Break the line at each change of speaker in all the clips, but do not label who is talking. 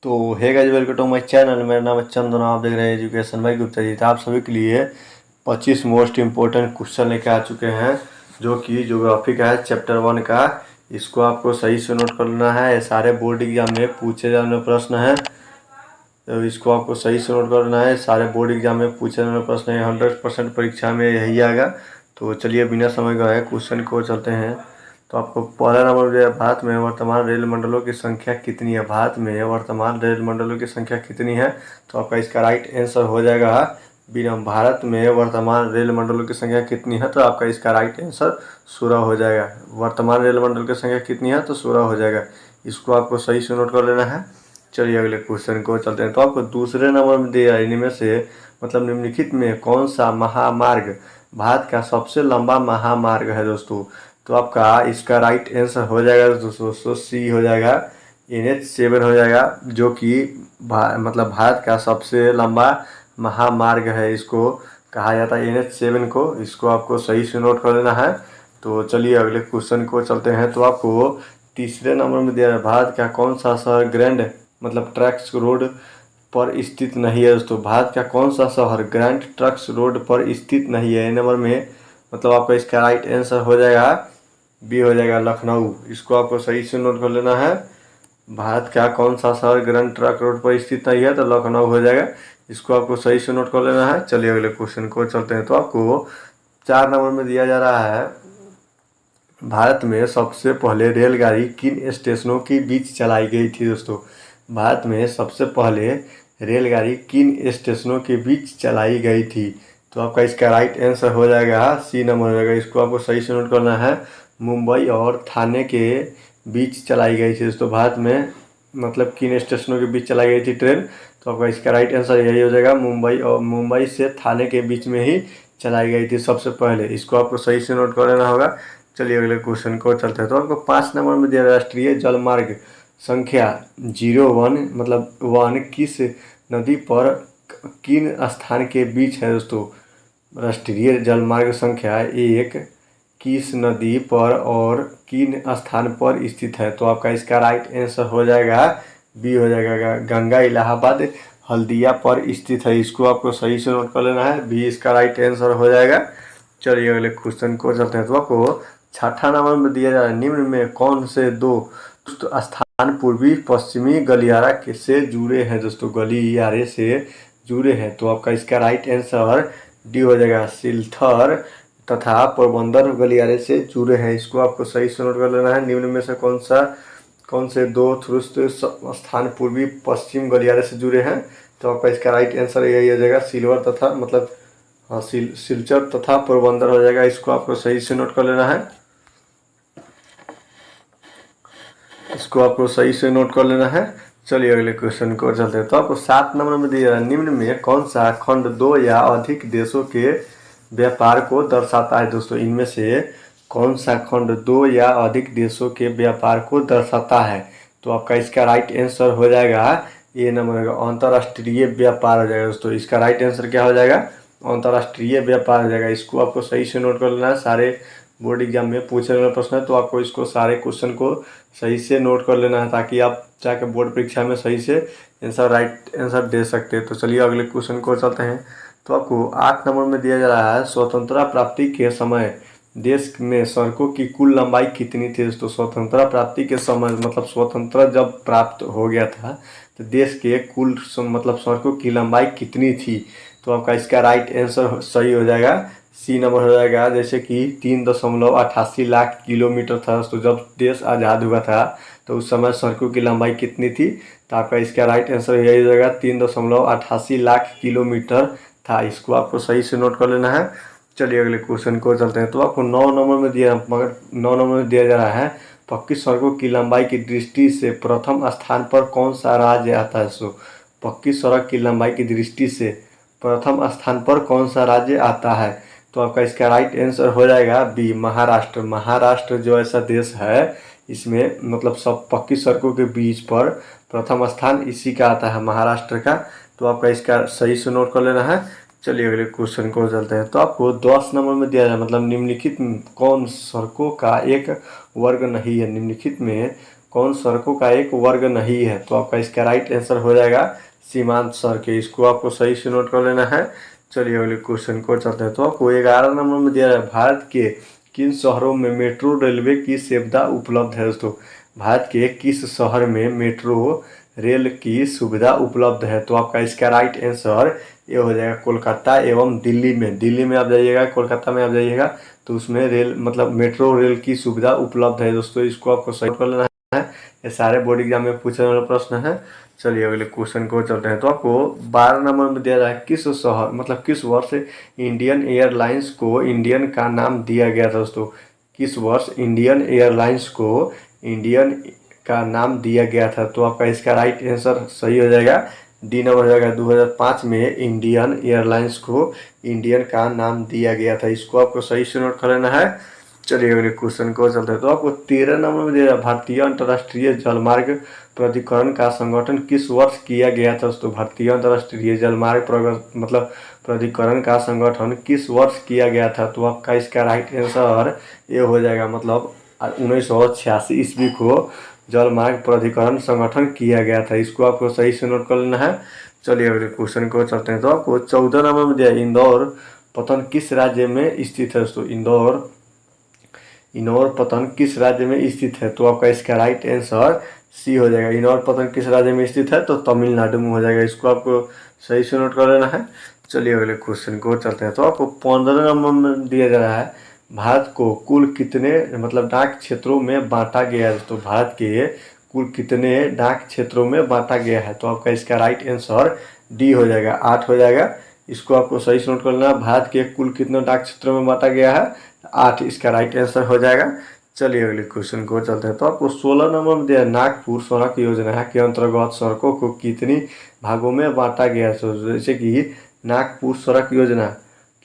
तो hey guys, welcome to my channel. मेरा नाम है चंदन, आप देख रहे हैं एजुकेशन बाय गुप्ता जी। तो आप सभी के लिए 25 मोस्ट इम्पोर्टेंट क्वेश्चन लेके आ चुके हैं, जो कि ज्योग्राफी का है, चैप्टर 1 का। इसको आपको सही से नोट कर लेना है। ये सारे बोर्ड एग्जाम में पूछे जाने वाले प्रश्न हैं, तो इसको आपको सही से नोट कर लेना है। सारे बोर्ड एग्जाम में पूछे जाने वाले प्रश्न है, 100% परीक्षा में यही आएगा। तो चलिए बिना समय गए क्वेश्चन को चलते हैं। तो आपको पहला नंबर जो है, भारत में वर्तमान रेल मंडलों की संख्या कितनी है? भारत में वर्तमान रेल मंडलों की संख्या कितनी है? तो आपका इसका राइट आंसर हो जाएगा बिना। भारत में वर्तमान रेल मंडलों की संख्या कितनी है? तो आपका इसका राइट आंसर 16 हो जाएगा। वर्तमान रेल मंडल की संख्या कितनी है? तो 16 हो जाएगा। इसको आपको सही से नोट कर लेना है। चलिए अगले क्वेश्चन को चलते हैं। तो आपको दूसरे नंबर में दिया, इनमें से मतलब निम्नलिखित में कौन सा महामार्ग भारत का सबसे लंबा महामार्ग है दोस्तों? तो आपका इसका राइट आंसर हो जाएगा दोस्तों सी हो जाएगा, NH7 हो जाएगा, जो कि मतलब भारत का सबसे लंबा महामार्ग है। इसको कहा जाता है NH7 को। इसको आपको सही से नोट कर लेना है। तो चलिए अगले क्वेश्चन को चलते हैं। तो आपको तीसरे नंबर में दिया है, भारत का कौन सा शहर ग्रैंड मतलब ट्रक्स रोड पर स्थित नहीं है दोस्तों? भारत का कौन सा शहर ग्रैंड ट्रक्स रोड पर स्थित नहीं है? नंबर में मतलब आपका इसका राइट आंसर हो जाएगा बी हो जाएगा, लखनऊ। इसको आपको सही से नोट कर लेना है। भारत का कौन सा शहर ग्रैंड ट्रक रोड पर स्थित नहीं है? तो लखनऊ हो जाएगा। इसको आपको सही से नोट कर लेना है। चलिए अगले क्वेश्चन को चलते हैं। तो आपको 4 नंबर में दिया जा रहा है, भारत में सबसे पहले रेलगाड़ी किन स्टेशनों के बीच चलाई गई थी दोस्तों? भारत में सबसे पहले रेलगाड़ी किन स्टेशनों के बीच चलाई गई थी? तो आपका इसका राइट आंसर हो जाएगा सी नंबर हो जाएगा। इसको आपको सही से नोट करना है। मुंबई और थाने के बीच चलाई गई थी दोस्तों। भारत में मतलब किन स्टेशनों के बीच चलाई गई थी ट्रेन? तो आपका इसका राइट आंसर यही हो जाएगा, मुंबई से थाने के बीच में ही चलाई गई थी सबसे पहले। इसको आपको सही से नोट कर लेना होगा। चलिए अगले क्वेश्चन को चलते हैं। तो आपको 5 नंबर में दिया, राष्ट्रीय जलमार्ग संख्या 01 मतलब 1 किस नदी पर किन स्थान के बीच है दोस्तों? राष्ट्रीय जलमार्ग संख्या 1 किस नदी पर और किन स्थान पर स्थित है? तो आपका इसका राइट आंसर हो जाएगा बी हो जाएगा, गंगा इलाहाबाद हल्दिया पर स्थित है। इसको आपको सही से नोट कर लेना है, बी इसका राइट आंसर हो जाएगा। चलिए अगले क्वेश्चन को चलते हैं। तो आपको छठा नंबर में दिया जा रहा है, निम्न में कौन से दो स्थान पूर्वी पश्चिमी गलियारा से जुड़े हैं दोस्तों? गलियारे से जुड़े हैं। तो आपका इसका राइट आंसर डी हो जाएगा, सिलथर तथा पोरबंदर गलियारे से जुड़े हैं। इसको आपको सही से नोट कर लेना है। निम्न में से कौन से दो ध्रुस्त स्थान पूर्वी पश्चिम गलियारे से जुड़े हैं? तो आपका इसका राइट आंसर यही हो जाएगा, सिल्वर तथा मतलब सिलचर तथा पोरबंदर हो जाएगा। इसको आपको सही से नोट कर लेना है। इसको आपको सही से नोट कर लेना है। चलिए अगले क्वेश्चन को चलते हैं। तो आपको 7 नंबर में दिया है, निम्न में कौन सा खंड 2 या अधिक देशों के व्यापार को दर्शाता है दोस्तों? इनमें से कौन सा खंड 2 या अधिक देशों के व्यापार को दर्शाता है? तो आपका इसका राइट आंसर हो जाएगा ये नंबर, अंतर्राष्ट्रीय व्यापार हो जाएगा दोस्तों। इसका राइट आंसर क्या हो जाएगा? अंतर्राष्ट्रीय व्यापार हो जाएगा। इसको आपको सही से नोट कर लेना है। सारे बोर्ड एग्जाम में पूछने वाला प्रश्न है, तो आपको इसको सारे क्वेश्चन को सही से नोट कर लेना है, ताकि आप जाकर बोर्ड परीक्षा में सही से राइट आंसर दे सकते हैं। तो चलिए अगले क्वेश्चन को चलते हैं। तो आपको 8 नंबर में दिया जा रहा है, स्वतंत्रता प्राप्ति के समय देश में सड़कों की कुल लंबाई कितनी थी दोस्तों? स्वतंत्रता प्राप्ति के समय मतलब स्वतंत्रता जब प्राप्त हो गया था, तो देश के कुल मतलब सड़कों की लंबाई कितनी थी? तो आपका इसका राइट आंसर सही हो जाएगा, सी नंबर हो जाएगा। जैसे कि 3.88 लाख किलोमीटर था दोस्तों। जब देश आज़ाद हुआ था तो उस समय सड़कों की लंबाई कितनी थी? तो आपका इसका राइट आंसर यही हो जाएगा, 3.88 लाख किलोमीटर था। इसको आपको सही से नोट कर लेना है। चलिए अगले क्वेश्चन को चलते हैं। तो आपको 9 नंबर में दिया, मगर 9 नंबर में दिया जा रहा है, पक्की सड़कों की लंबाई की दृष्टि से प्रथम स्थान पर कौन सा राज्य आता है? सो पक्की सड़क की लंबाई की दृष्टि से प्रथम स्थान पर कौन सा राज्य आता है? तो आपका इसका राइट आंसर हो जाएगा बी, महाराष्ट्र। महाराष्ट्र जो ऐसा देश है, इसमें मतलब सब पक्की सड़कों के बीच पर प्रथम स्थान इसी का आता है, महाराष्ट्र का। तो आपका इसका सही से नोट कर लेना है। चलिए अगले क्वेश्चन को चलते हैं। तो आपको 10 नंबर में दिया जाए, मतलब निम्नलिखित कौन सड़कों का एक वर्ग नहीं है? निम्नलिखित में कौन सड़कों का एक वर्ग नहीं है? तो आपका इसका राइट आंसर हो जाएगा सीमांत सड़कें। इसको आपको सही से नोट कर लेना है। चलिए अगले क्वेश्चन को चलते हैं। तो आपको 11 नंबर में दिया है, भारत के किन शहरों में मेट्रो रेलवे की सुविधा उपलब्ध है? दोस्तों भारत के किस शहर में मेट्रो रेल की सुविधा उपलब्ध है? तो आपका इसका राइट आंसर ये हो जाएगा कोलकाता एवं दिल्ली में। दिल्ली में आप जाइएगा, कोलकाता में आप जाइएगा तो उसमें रेल मतलब मेट्रो रेल की सुविधा उपलब्ध है। दोस्तों इसको आपको सही कर लेना है। ये सारे बोर्ड एग्जाम में पूछने वाला प्रश्न है। चलिए अगले क्वेश्चन को चलते हैं। तो आपको 12 नंबर में दिया जाए किस शहर मतलब किस वर्ष इंडियन एयरलाइंस को इंडियन का नाम दिया गया था? दोस्तों किस वर्ष इंडियन एयरलाइंस को इंडियन का नाम दिया गया था? तो आपका इसका राइट आंसर सही हो जाएगा डी नंबर हो जाएगा। 2005 में इंडियन एयरलाइंस को इंडियन का नाम दिया गया था। इसको आपको सही से नोट कर लेना है। चलिए अगले क्वेश्चन को चलते हैं। तो आपको 13 नंबर में दिया भारतीय अंतर्राष्ट्रीय जलमार्ग प्राधिकरण का संगठन किस वर्ष किया गया था? दोस्तों भारतीय अंतर्राष्ट्रीय जलमार्ग मतलब प्राधिकरण का संगठन किस वर्ष किया गया था? तो आपका इसका राइट आंसर ये हो जाएगा मतलब 1986 ईस्वी को जलमार्ग प्राधिकरण संगठन किया गया था। इसको आपको सही से नोट कर लेना है। चलिए अगले क्वेश्चन को चलते हैं। तो आपको 14 नंबर में दिया इंदौर पतन किस राज्य में स्थित है? दोस्तों इंदौर पतन किस राज्य में स्थित है? तो आपका इसका राइट आंसर सी हो जाएगा। इंदौर पतन किस राज्य में स्थित है? तो तमिलनाडु में हो जाएगा। इसको आपको सही से नोट कर लेना है। चलिए अगले क्वेश्चन को चलते हैं। तो आपको 15 नंबर में दिया जा रहा है भारत को कुल कितने मतलब डाक क्षेत्रों में बांटा गया है? तो भारत के कुल कितने डाक क्षेत्रों में बांटा गया है? तो आपका इसका राइट आंसर डी हो जाएगा, 8 हो जाएगा। इसको आपको सही से नोट कर लेना। भारत के कुल कितने डाक क्षेत्रों में बांटा गया है? 8 इसका राइट आंसर हो जाएगा। चलिए अगले क्वेश्चन को चलते हैं। तो आपको 16 नंबर में दिया नागपुर सड़क योजना के अंतर्गत सड़कों को कितनी भागों में बांटा गया है? जैसे कि नागपुर सड़क योजना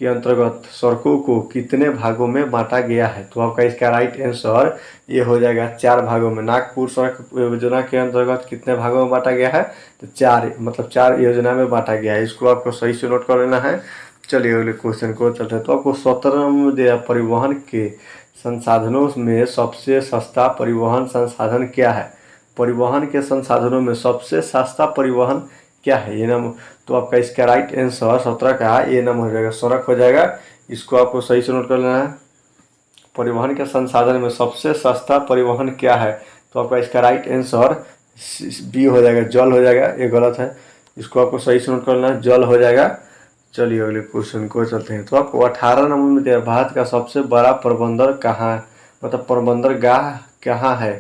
के अंतर्गत सड़कों को कितने भागों में बांटा गया है? तो आपका इसका राइट आंसर ये हो जाएगा 4 भागों में। नागपुर सड़क योजना के अंतर्गत कितने भागों में बांटा गया है? तो 4 योजना में बांटा गया है। इसको आपको सही से नोट कर लेना है। चलिए अगले क्वेश्चन को चलते हैं। तो आपको 17 में दिया परिवहन के संसाधनों में सबसे सस्ता परिवहन संसाधन क्या है? परिवहन के संसाधनों में सबसे सस्ता परिवहन क्या है? ये नाम तो आपका इसका राइट आंसर 17 का ये नाम हो जाएगा सड़क हो जाएगा। इसको आपको सही से नोट कर लेना है। परिवहन के संसाधन में सबसे सस्ता परिवहन क्या है? तो आपका इसका राइट आंसर बी हो जाएगा, जल हो जाएगा। ये गलत है, इसको आपको सही से नोट कर लेना है, जल हो जाएगा। चलिए अगले क्वेश्चन को चलते हैं। तो आपको 18 नंबर में दिया भारत का सबसे बड़ा प्रबंधन कहाँ है मतलब प्रबंदरगाह कहाँ है?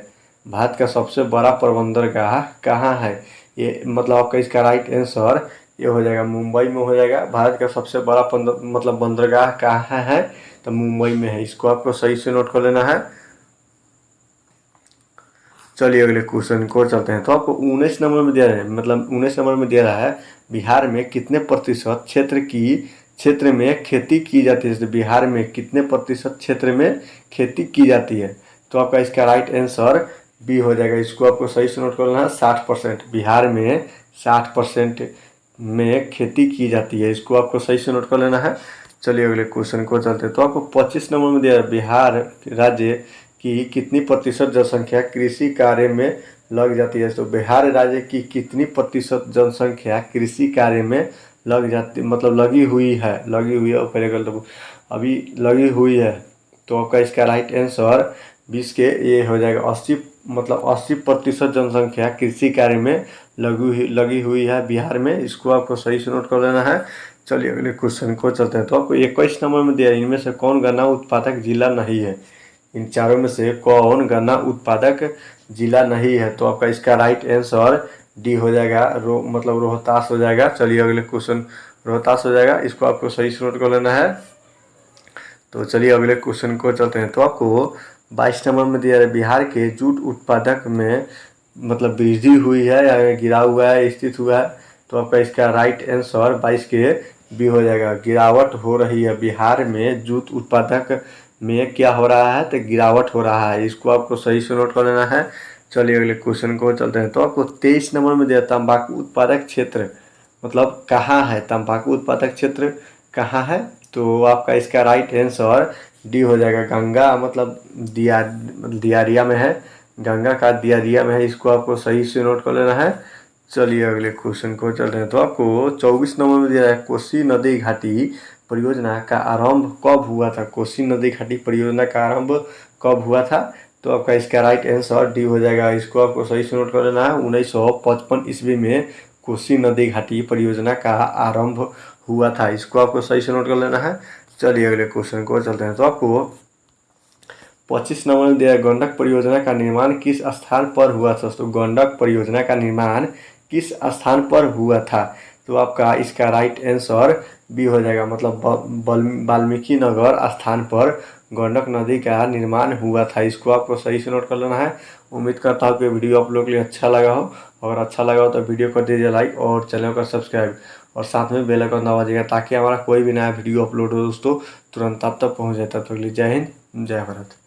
भारत का सबसे बड़ा प्रबंदरगाह कहाँ है? ये मतलब आपका इसका राइट आंसर ये हो जाएगा मुंबई में हो जाएगा। भारत का सबसे बड़ा मतलब बंदरगाह कहाँ है? तो मुंबई में है। इसको आपको सही से नोट कर लेना है। चलिए अगले क्वेश्चन को चलते हैं। तो आपको 19 नंबर में दिया है मतलब 19 नंबर में दिया रहा है बिहार में कितने प्रतिशत क्षेत्र में खेती की जाती है? तो बिहार में कितने प्रतिशत क्षेत्र में खेती की जाती है? तो आपका इसका राइट आंसर बी हो जाएगा। इसको आपको सही से नोट कर लेना है। 60% बिहार में 60% में खेती की जाती है। इसको आपको सही से नोट कर लेना है। चलिए अगले क्वेश्चन को चलते हैं। तो आपको 25 नंबर में दिया है बिहार राज्य की कितनी प्रतिशत जनसंख्या कृषि कार्य में लग जाती है? तो बिहार राज्य की कितनी प्रतिशत जनसंख्या कृषि कार्य में लग जाती मतलब लगी हुई है और पहले गलत अभी लगी हुई है। तो आपका इसका राइट आंसर 20 के ये हो जाएगा 80% जनसंख्या कृषि कार्य में लगी हुई है बिहार में। इसको आपको सही से नोट कर लेना है। चलिए अगले क्वेश्चन को चलते हैं। तो आपको 21 नंबर में दिया इनमें से कौन गन्ना उत्पादक जिला नहीं है? इन चारों में से कौन गन्ना उत्पादक जिला नहीं है? तो आपका इसका राइट आंसर डी हो जाएगा रोहतास हो जाएगा। चलिए अगले क्वेश्चन रोहतास हो जाएगा। इसको आपको सही से नोट कर लेना है। तो चलिए अगले क्वेश्चन को चलते हैं। तो आपको 22 नंबर में दिया है बिहार के जूट उत्पादक में मतलब वृद्धि हुई है या गिरा हुआ है स्थित हुआ है? तो आपका इसका राइट आंसर 22 के बी हो जाएगा, गिरावट हो रही है। बिहार में जूट उत्पादक में क्या हो रहा है? तो गिरावट हो रहा है। इसको आपको सही से नोट कर लेना है। चलिए अगले क्वेश्चन को चलते हैं। तो आपको 23 नंबर में दिया तंबाकू उत्पादक क्षेत्र मतलब कहाँ है? तंबाकू उत्पादक क्षेत्र कहाँ है? तो आपका इसका राइट आंसर डी हो जाएगा, गंगा मतलब दियारिया में है। गंगा का दिया में है, इसको आपको सही से नोट कर लेना है। चलिए अगले क्वेश्चन को चल रहे हैं। तो आपको 24 नंबर में दिया है कोसी नदी घाटी परियोजना का आरंभ कब हुआ था। कोसी नदी घाटी परियोजना का आरंभ कब हुआ था। तो आपका इसका राइट आंसर डी हो जाएगा। इसको आपको सही से नोट कर लेना है। 1955 ईस्वी में कोसी नदी घाटी परियोजना का आरंभ हुआ था। इसको आपको सही से नोट कर लेना है। चलिए अगले क्वेश्चन को चलते हैं। तो आपको 25 नंबर दिया गंडक परियोजना का निर्माण किस स्थान पर हुआ था। तो गंडक परियोजना का निर्माण किस स्थान पर हुआ था। तो आपका इसका राइट आंसर बी हो जाएगा, मतलब वाल्मीकि नगर स्थान पर गंडक नदी का निर्माण हुआ था। इसको आपको सही से नोट कर लेना है। उम्मीद करता हूँ कि वीडियो आप लोग के लिए अच्छा लगा हो। अगर अच्छा लगा हो तो वीडियो कर दीजिए लाइक और चैनल को सब्सक्राइब और साथ में बेल आइकन दबाइएगा ताकि हमारा कोई भी नया वीडियो अपलोड हो दोस्तों तुरंत आप तक पहुँच जाता। तो जय हिंद, जय भारत।